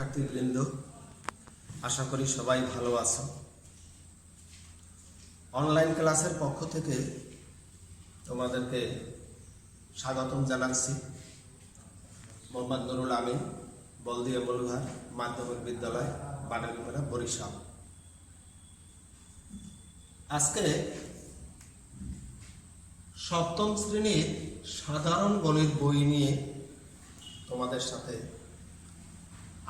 শিক্ষার্থীবৃন্দ, আশা করি সবাই ভালো আছো। অনলাইন ক্লাসের পক্ষ থেকে তোমাদেরকে স্বাগতম জানাচ্ছি। মোহাম্মদ নুরুল আমিন, বলদিয়া বলুহার মাধ্যমিক বিদ্যালয়, বাটালিপাড়া, বরিশাল। আজকে সপ্তম শ্রেণীর সাধারণ গণিত বই নিয়ে তোমাদের সাথে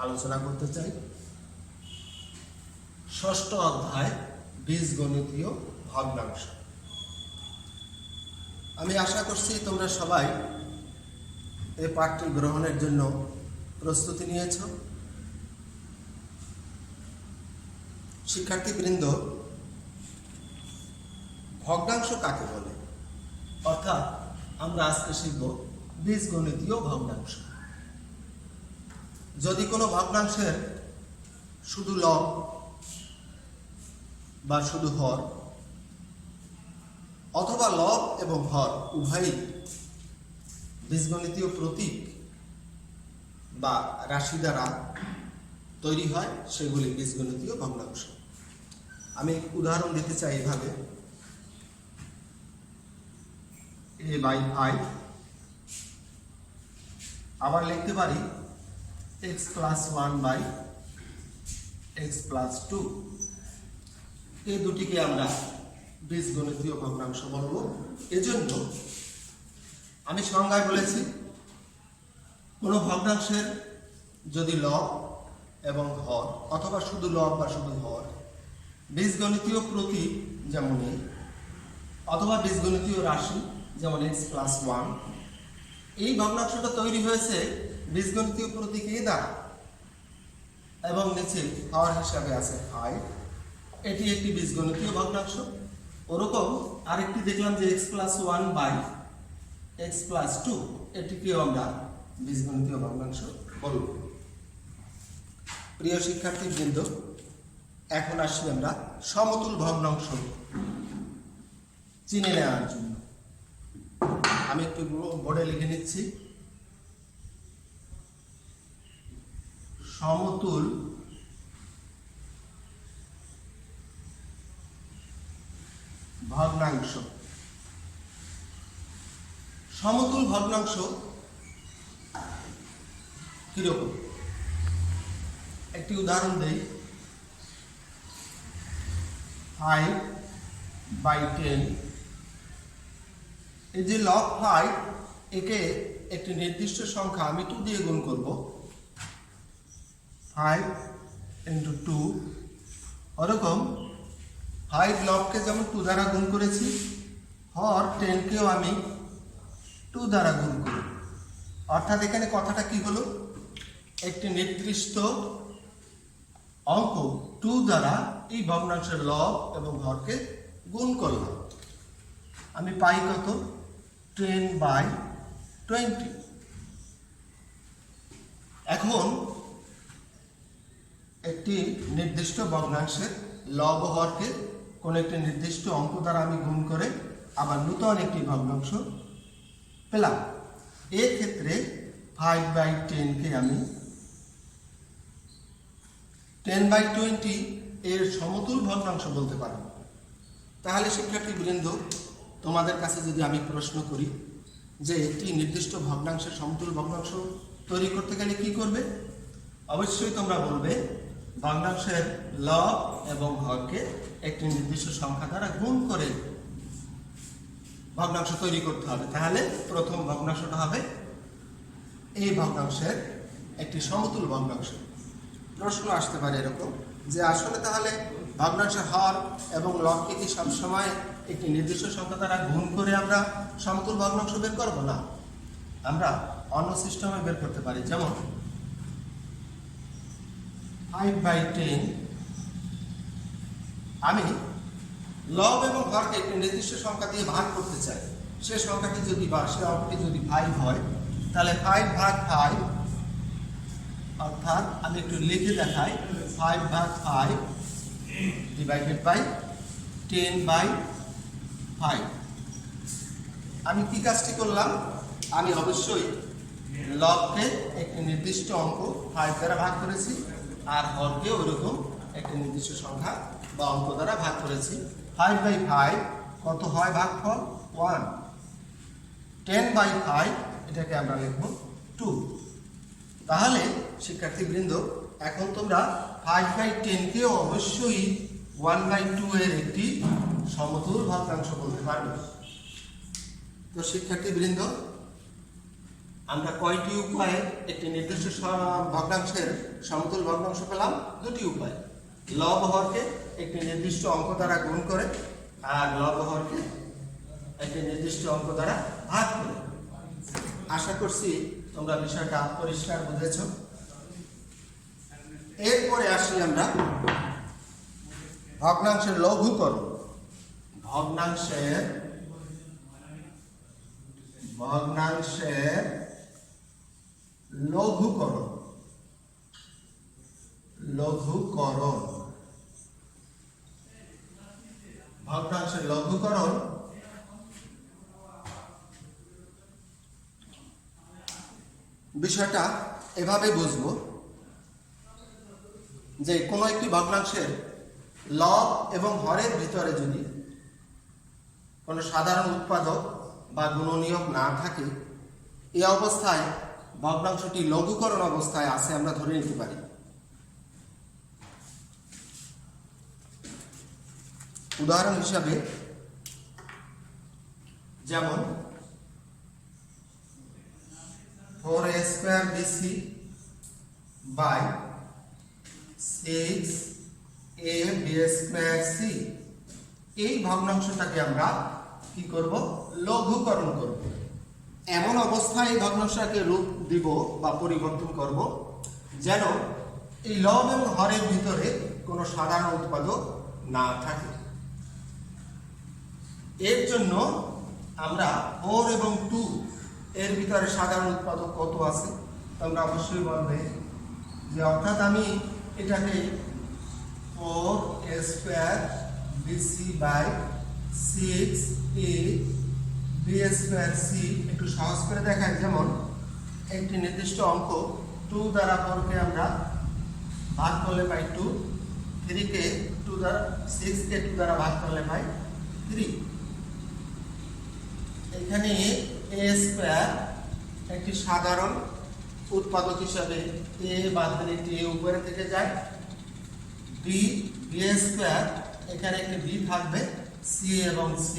আলোচনা করতে চাই। ষষ্ঠ অধ্যায় বীজগণিতীয় ভগ্নাংশ। আমি আশা করছি তোমরা সবাই এই পাঠটি গ্রহণের জন্য প্রস্তুতি নিয়েছ। শিক্ষার্থীবৃন্দ, ভগ্নাংশ কাকে বলে, অর্থাৎ আমরা আজকে শিখব বীজগণিতীয় ভগ্নাংশ। যদি কোনো ভগ্নাংশের শুধু লব বা শুধু হর, অথবা লব এবং হর উভয়ই বীজগণিতীয় প্রতীক বা রাশি দ্বারা তৈরি হয়, সেগুলি বীজগণিতীয় ভগ্নাংশ। আমি উদাহরণ দিতে চাই এইভাবে: a/i, আবার লিখতে পারি x + 1/x + 2। এই দুটিকে আমরা বীজগণিতীয় ভগ্নাংশ বলব। এজন্য আমি সংজ্ঞায় বলেছি, কোনো ভগ্নাংশের যদি লব এবং হর, অথবা শুধু লব বা শুধু হর, বীজগণিতীয় প্রতীক যেমন a, অথবা বীজগণিতীয় রাশি যেমন x + 1, এই ভগ্নাংশটা তৈরি হয়েছে বীজগণিতীয় প্রতীক a দ্বারা, এবং নিচে হর হিসাবে আছে 5। এটি একটি বীজগণিতীয় ভগ্নাংশ। ওরকম আরেকটি দেখলাম যে x + 1/x + 2, এটিকেও আমরা বীজগণিতীয় ভগ্নাংশ বলব। প্রিয় শিক্ষার্থীবৃন্দ, এখন আসি আমরা সমতুল ভগ্নাংশ চিনে নেওয়ার জন্য। আমি একটু বোর্ডে লিখে নিচ্ছি: সমতুল ভগ্নাংশ। সমতুল ভগ্নাংশ কিরকম, একটি উদাহরণ দেই। 5/10, এই যে লব 5, একে একটি নির্দিষ্ট সংখ্যা আমি 2 দিয়ে গুণ করব। 5 × 2, ওরকম 5 লবকে যেমন 2 দ্বারা গুণ করেছি, হর 10কেও আমি 2 দ্বারা গুণ করি। অর্থাৎ এখানে কথাটা কি হলো, একটি নির্দিষ্ট অঙ্ক 2 দ্বারা এই ভগ্নাংশের লব এবং হরকে গুণ করলাম। আমি পাই কত? 10/20। এখন একটি নির্দিষ্ট ভগ্নাংশের লব ও হরকে কোন একটি নির্দিষ্ট অঙ্ক দ্বারা আমি গুণ করে আবার নতুন একটি ভগ্নাংশ পেলাম। এর ক্ষেত্রে 5/10কে আমি 10/20 এর সমতুল ভগ্নাংশ বলতে পারব। তাহলে শিক্ষার্থীবৃন্দ, তোমাদের কাছে যদি আমি প্রশ্ন করি যে একটি নির্দিষ্ট ভগ্নাংশের সমতুল ভগ্নাংশ তৈরি করতে গেলে কি করবে, অবশ্যই তোমরা বলবে ভগ্নাংশের লব এবং হরকে একটি নির্দিষ্ট সংখ্যা দ্বারা গুণ করে ভগ্নাংশ তৈরি করতে হবে। তাহলে প্রথম ভগ্নাংশটা হবে এই ভগ্নাংশের একটি সমতুল ভগ্নাংশ। প্রশ্ন আসতে পারে এরকম যে আসলে তাহলে ভগ্নাংশের হর এবং লবকে কি সবসময় একটি নির্দিষ্ট সংখ্যা দ্বারা গুণ করে আমরা সমতুল ভগ্নাংশ বের করব? না, আমরা অন্য সিস্টেমে বের করতে পারি। যেমন 5/10, আমি লব এবং হরকে একটি নির্দিষ্ট সংখ্যা দিয়ে ভাগ করতে চাই। সে সংখ্যাটি যদি বা সে অঙ্কটি যদি 5 হয়, তাহলে 5/5, অর্থাৎ আমি একটু লিখে দেখাই, 5/5 / 10/5। আমি কি কাজটি করলাম? আমি অবশ্যই লবকে একটি নির্দিষ্ট অঙ্ক 5 দ্বারা ভাগ করেছি, আর হরকে ওইরকম একটি নির্দিষ্ট সংখ্যা বা অঙ্ক দ্বারা ভাগ করেছি। 5/5 কত হয় ভাগফল? 1। 10/5 এটাকে আমরা লিখব 2। তাহলে শিক্ষার্থীবৃন্দ, এখন তোমরা 5/10 কে অবশ্যই 1/2 এর একটি সমতুল ভগ্নাংশ বলতে পারবে। তো শিক্ষার্থীবৃন্দ, আমরা কয়টি উপায়ে একটি নির্দিষ্ট ভগ্নাংশের সমতুল ভগ্নাংশ পেলাম? দুটি উপায়। লব হরকে একটি নির্দিষ্ট অঙ্ক দ্বারা গুণ করে, আর লব হরকে একটি নির্দিষ্ট অঙ্ক দ্বারা ভাগ করে। আশা করছি তোমরা বিষয়টা পরিষ্কার বুঝেছ। এরপরে আসি আমরা ভগ্নাংশের লঘুকরণ। ভগ্নাংশের লঘুকরণ। ভগ্নাংশের লঘুকরণ বিষয়টা এভাবে বুঝবো যে কোনো একটি ভগ্নাংশের লব এবং হরের ভিতরে যদি কোনো সাধারণ উৎপাদক বা গুণনীয়ক না থাকে, এই অবস্থায় ভগ্নাংশটি লঘুকরণ অবস্থায় আছে আমরা ধরে নিতে পারি। উদাহরণ হিসাবে যেমন 4a² bc by 6ab² c, এই ভগ্নাংশটাকে আমরা কি করব? লঘুকরণ করব। এমন অবস্থায় এই ভগ্নাংশটাকে রূপ দিব বা পরিবর্তন করব যেন এই লব এবং হরের ভিতরে কোনো সাধারণ উৎপাদক না থাকে। এর জন্য আমরা 4 এবং 2 এর ভিতরে সাধারণ উৎপাদক কত আছে তোমরা অবশ্যই বলবে যে, অর্থাৎ আমি এটাকে 4a² bc by 6ab² c একটু সহজ করে দেখাই। যেমন একটি নির্দিষ্ট অঙ্ক 2 দ্বারা 4 কে আমরা ভাগ করলে পাই 2, 3 কে 2 দ্বারা 6 কে 2 দ্বারা ভাগ করলে পাই 3। এখানে a² একটি সাধারণ উৎপাদক হিসাবে a বাদ দিলে a উপরে থেকে যায়, b² এখানে একটি b থাকবে, c এবং c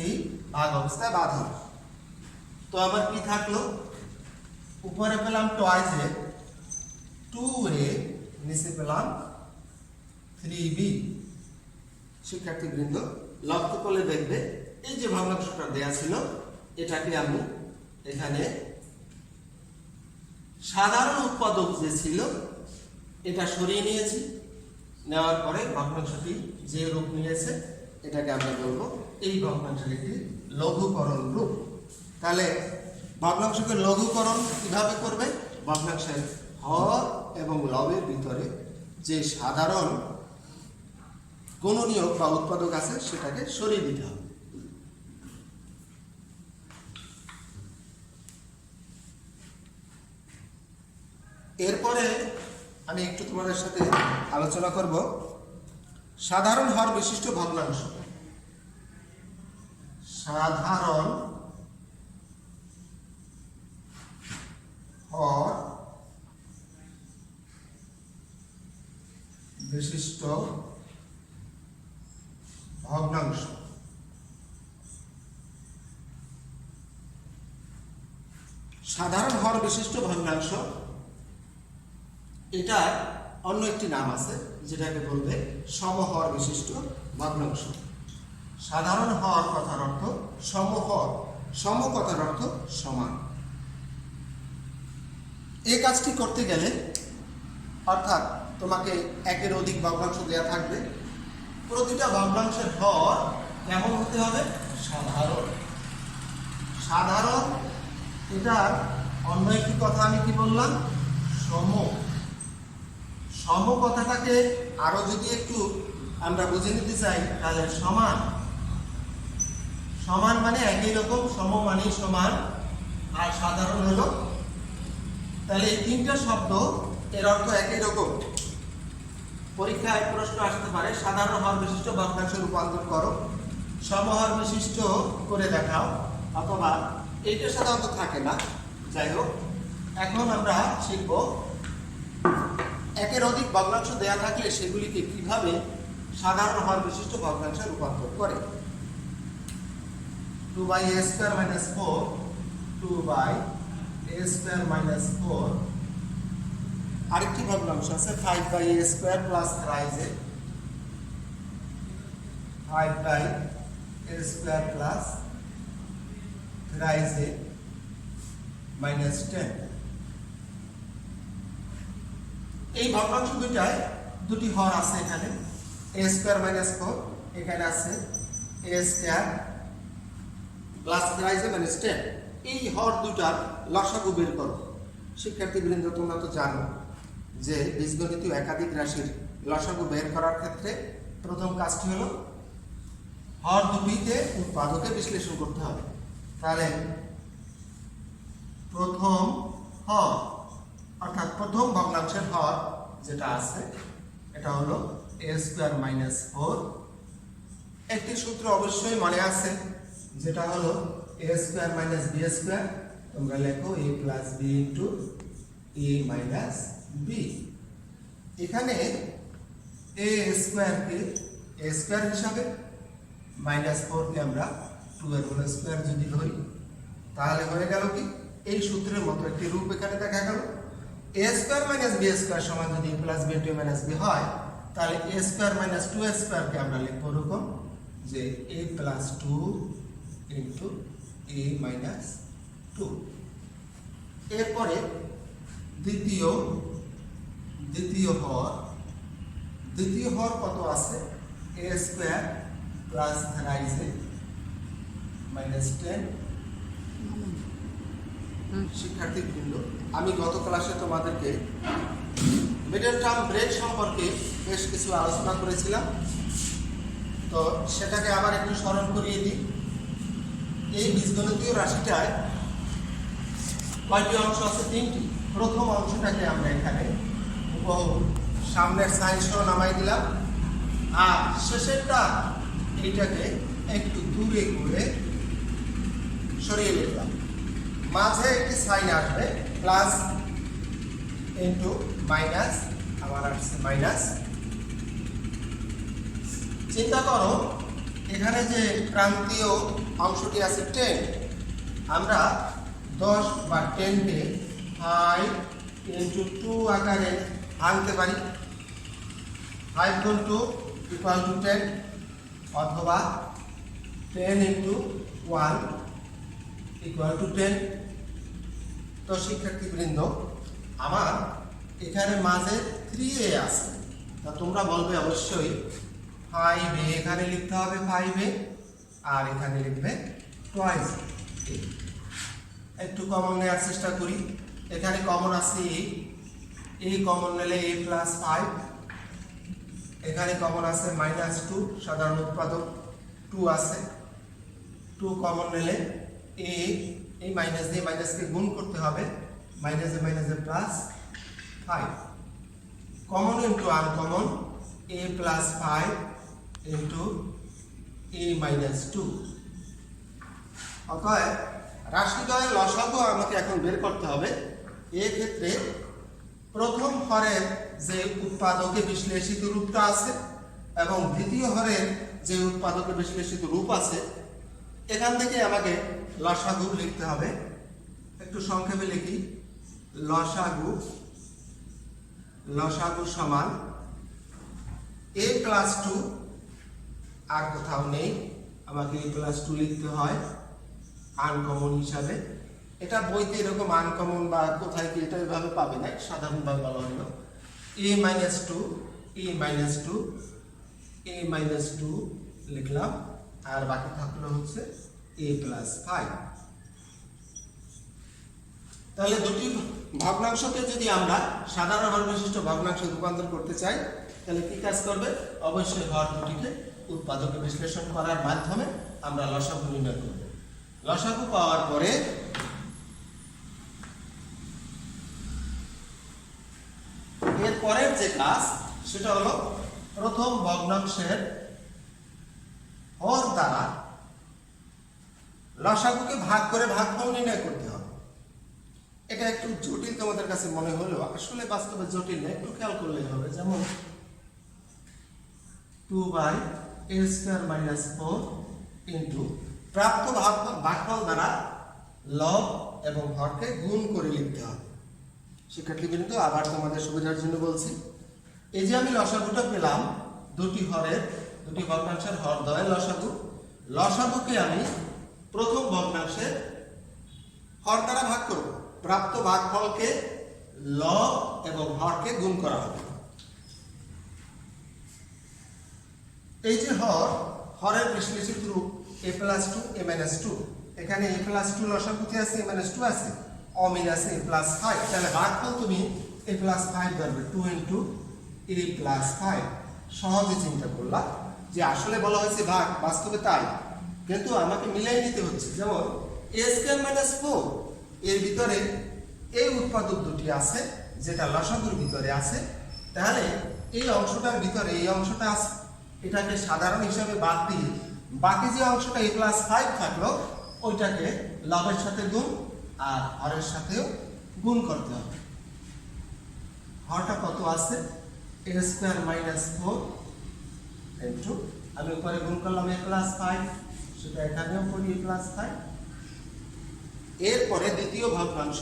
ভাগ অবস্থায় বাদ হবে। তো আবার কি থাকলো? উপরে পেলাম টয়েস a 2a, নিচে পেলাম 3b। শিক্ষার্থীবৃন্দ, লক্ষ্য করলে দেখবে এই যে ভগ্নাংশটা দেয়া ছিল, এটাকে আমি এখানে সাধারণ উৎপাদক যে ছিল এটা সরিয়ে নিয়েছি। নেওয়ার পরে ভগ্নাংশটি যে রূপ নিয়েছে এটাকে আমরা বলবো এই ভগ্নাংশের একটি লঘুকরণ রূপ। তাহলে ভগ্নাংশকে লঘুকরণ কিভাবে করবে? ভগ্নাংশের হর এবং লবের ভিতরে যে সাধারণ গুণনীয়ক বা উৎপাদক আছে সেটাকে সরিয়ে দিতে হবে। এরপরে আমি একটু তোমাদের সাথে আলোচনা করব সাধারণ হর বিশিষ্ট ভগ্নাংশ। সাধারণ হর বিশিষ্ট ভগ্নাংশ। সাধারণ হর বিশিষ্ট ভগ্নাংশ এটার অন্য একটি নাম আছে যেটাকে বলবে সমহর বিশিষ্ট ভগ্নাংশ। সাধারণ হর কথার অর্থ সমহর, সম কথার অর্থ সমান। এই কাজটি করতে গেলে অর্থাৎ তোমাকে একের অধিক ভগ্নাংশ দেওয়া থাকবে, প্রতিটা ভগ্নাংশের হর কেমন হতে হবে? সাধারণ। সাধারণ এটার অন্য একটি কথা আমি কি বললাম? সম। সম কথাটাকে আরো যদি একটু আমরা বুঝে নিতে চাই তাহলে সমান। সমান মানে একই রকম, সম মানে সমান, আর সাধারণ হলো তাহলে এই তিনটা শব্দ এর অর্থ একই রকম। পরীক্ষায় প্রশ্ন আসতে পারে সাধারণ হর বিশিষ্ট ভগ্নাংশে রূপান্তর করো, সমহর বিশিষ্ট করে দেখাও, অথবা এইটা সাধারণত থাকে না। যাই হোক, এখন আমরা শিখব একের অধিক ভগ্নাংশ দেয়া থাকলে সেগুলিকে কিভাবে সাধারণ হর বিশিষ্ট ভগ্নাংশে রূপান্তর করে। 2/a² - 4, 2/a² - 4। আরেকটি ভগ্নাংশ আছে 5/a² + 3a, 5/a² + 3a - 10। এই ভগ্নাংশ দুটায় দুটি হর আছে। এখানে a² - 4, এখানে আছে a² + 3a - 10। এই হর দুটার লসাগু বের করো। শিক্ষার্থীবৃন্দ, তোমরা তো জানো যে বীজগণিতীয় একাধিক রাশির লসাগু বের করার ক্ষেত্রে প্রথম কাজটি হলো হর দুটিতে উৎপাদকে বিশ্লেষণ করতে হবে। তাহলে প্রথম হর অর্থাৎ প্রথম ভগ্নাংশের হর যেটা আছে এটা হলো a² - 4। একটি সূত্র অবশ্যই মনে আছে, যেটা হলো a² - b²। তোমরা লেখো a + b * a - b। এখানে a² কে a² হিসাবে, -4 কে আমরা 2 এর হোল স্কয়ার যদি ধরি, তাহলে হয়ে গেল কি এই সূত্রের মতো একটি রূপ এখানে দেখা গেল। a² - b² সমান যদি a + b * a - b হয়, তাহলে a² - 2a² কে আমরা লিখব এরকম যে a + 2 * a - 2। এরপরে দ্বিতীয় হর কত আছে? a² + 3a - 10। শিক্ষার্থীবৃন্দ, আমি গত ক্লাসে তোমাদেরকে মিডল টার্ম ব্রেক সম্পর্কে বেশ কিছু আলোচনা করেছিলাম, তো সেটাকে আবার একটু স্মরণ করিয়ে দিই। এই বীজগণিতীয় রাশিটায় কয়টি অংশ আছে? 3টি। প্রথম অংশটাকে আমরা এখানে সামনের সাইন সহ নামাই দিলাম, আর শেষেরটা এইটাকে একটু দূরে করে সরিয়ে নিলাম। মাঝে একটি সাইন আসবে প্লাস ইন্টু মাইনাস, আবার আসছে মাইনাস। চিন্তা করো, এখানে যে প্রান্তীয় অংশটি আছে 10, আমরা 10 বা 10 কে 5 × 2 আকারে আনতে পারি। 5 × 2 = 10, অথবা 10 × 1 = 10। তো শিক্ষার্থীবৃন্দ, আমার এখানে মাঝে 3a আছে। তা তোমরা বলবে অবশ্যই 5a এখানে লিখতে হবে 5a, আর এখানে লিখবে twice a। একটু কমন নেওয়ার চেষ্টা করি। এখানে কমন আছে a কমন নিলে a + 5। এখানে কমন আছে -2, সাধারণ উৎপাদক 2 আছে। 2 কমন নিলে a, এই মাইনাস দিয়ে মাইনাসকে গুণ করতে হবে, মাইনাসে মাইনাসে plus 5। Common into uncommon, a + 5 * a - 2। অতএব রাশিদ্বয়ের লসাগু আমাকে এখন বের করতে হবে। এই ক্ষেত্রে প্রথম হরের যে উৎপাদকে বিশ্লেষিত রূপটা আছে এবং দ্বিতীয় হরের যে উৎপাদকে বিশ্লেষিত রূপ আছে, এখান থেকে আমাকে লসাগু লিখতে হবে। একটু সংক্ষেপে লিখি। লসাগু সমান a + 2, আর কোথাও নেই, আমাকে a + 2 লিখতে হয় আনকমন হিসাবে। এটা বইতে এরকম আনকমন বা কোথায় কি এটা এভাবে পাবে না, সাধারণভাবে বলা হলো a - 2 লিখলাম, আর বাকি থাকলো হচ্ছে a + 5। তাহলে দুটি ভগ্নাংশকে যদি আমরা সাধারণ হর বিশিষ্ট ভগ্নাংশে রূপান্তর করতে চাই, তাহলে কি কাজ করবে? অবশ্যই হর দুটিকে উৎপাদকে বিশ্লেষণ করার মাধ্যমে আমরা লসাগু নির্ণয় করব। লসাগু পাওয়ার পরে এর পরের যে কাজ সেটা হলো প্রথম ভগ্নাংশের হর দ্বারা লসাগুকে ভাগ করে ভাগফল নির্ণয় করতে হবে। এটা একটু জটিল তোমাদের কাছে মনে হলেও আসলে বাস্তবে জটিল না, একটু খেয়াল করলেই হবে। যেমন 2/a² - 4 ইন্টু প্রাপ্ত ভাগফল দ্বারা লব এবং হরকে গুণ করে লিখতে হবে। শিক্ষার্থীবৃন্দ, আবার তোমাদের সুবিধার জন্য বলছি, এই যে আমি লসাগুটা পেলাম দুটি ভগ্নাংশের হর দ্বয়ের লসাগুকে আমি প্রথম ভগ্নাংশের হর দ্বারা ভাগ করব। প্রাপ্ত ভাগফলকে লব এবং হরকে গুণ করা হবে। এই যে হরের বিশ্লেষিত রূপ a+2 a-2, এখানে a+2 লসাগুতে আছে, a-2 আছে, অমিল আছে a+5, তাহলে ভাগফল তুমি a+5 ধরবে, 2 × a+5। সহজে চিন্তা করলা যে আসলে বলা হয়েছে ভাগ, বাস্তবে তাই, কিন্তু আমাকে মিলাই নিতে হচ্ছে। যেমন a² - 4 এর ভিতরে এই উৎপাদক দুটি আছে যেটা লসাগুর ভিতরে আছে, তাহলে এই অংশটার ভিতরে এই অংশটা আছে, এটাকে সাধারণ হিসাবে বাদ দিয়ে বাকি যে অংশটা a+5 থাকলো ওইটাকে লবের সাথে গুণ আর হরের সাথেও গুণ করতে হবে। হরটা কত আছে? a² - 4 ইন্টু, আমি উপরে গুণ করলাম a+5, সেটা এখানেও করি a+5। এরপরে দ্বিতীয় ভগ্নাংশ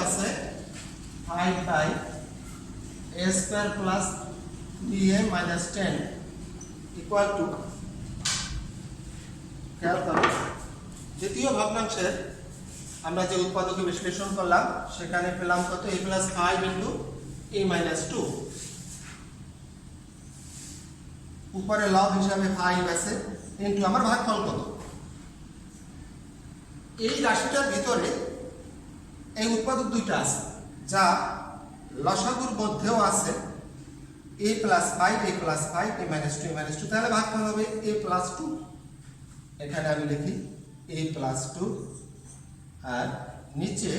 আছে 5/a² + 3a - 10 ইকুয়াল টু, খেয়াল করো, দ্বিতীয় ভগ্নাংশের আমরা যে উৎপাদকে বিশ্লেষণ করলাম সেখানে পেলাম কত? a+5 × a-2, উপরে লব হিসাবে 5 আছে, ইন্টু আমার ভাগফল কত? এই রাশিটার ভিতরে এই উৎপাদক দুইটা আছে যা লসাগুর মধ্যেও আছে, a+5 a+2 তাহলে ভাগফল হবে a+2। এখানে আমি লিখি a+2, আর নিচে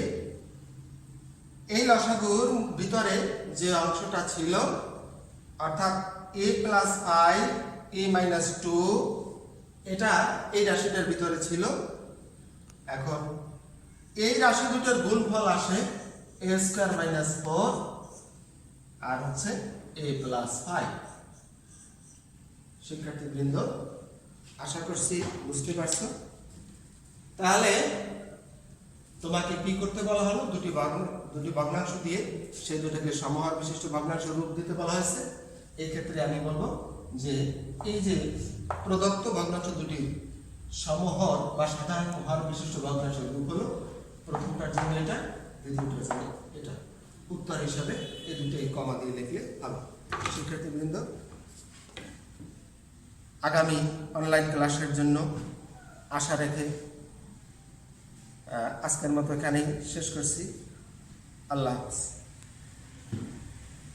এই লসাগুর ভিতরে যে অংশটা ছিল অর্থাৎ a+5 a-2, এটা এই রাশিটার ভিতরে ছিল। এখন এই রাশি দুটোর গুণফল আসে a² - 4 আর হচ্ছে a+5। শিক্ষার্থীবৃন্দ, আশা করছি বুঝতে পারছো। তাহলে তোমাকে কি করতে বলা হলো? দুটি ভগ্নাংশ দিয়ে সেই দুটোকে সমহর বিশিষ্ট ভগ্নাংশ রূপ দিতে বলা হয়েছে। এই ক্ষেত্রে আমি বলবো যে এই যে প্রদত্ত ভগ্নাংশ দুটি সমহর বা সাধারণ হর বিশিষ্ট ভগ্নাংশের রূপ হলো প্রথমটার জন্য এটা, দ্বিতীয়টার জন্য এটা। উত্তর হিসাবে এই দুটোই কমা দিয়ে লিখলে ভালো। শিক্ষার্থীবৃন্দ, আগামী অনলাইন ক্লাসের জন্য আশা রেখে আজকের মতো এখানেই শেষ করছি। আল্লাহ হাফেজ।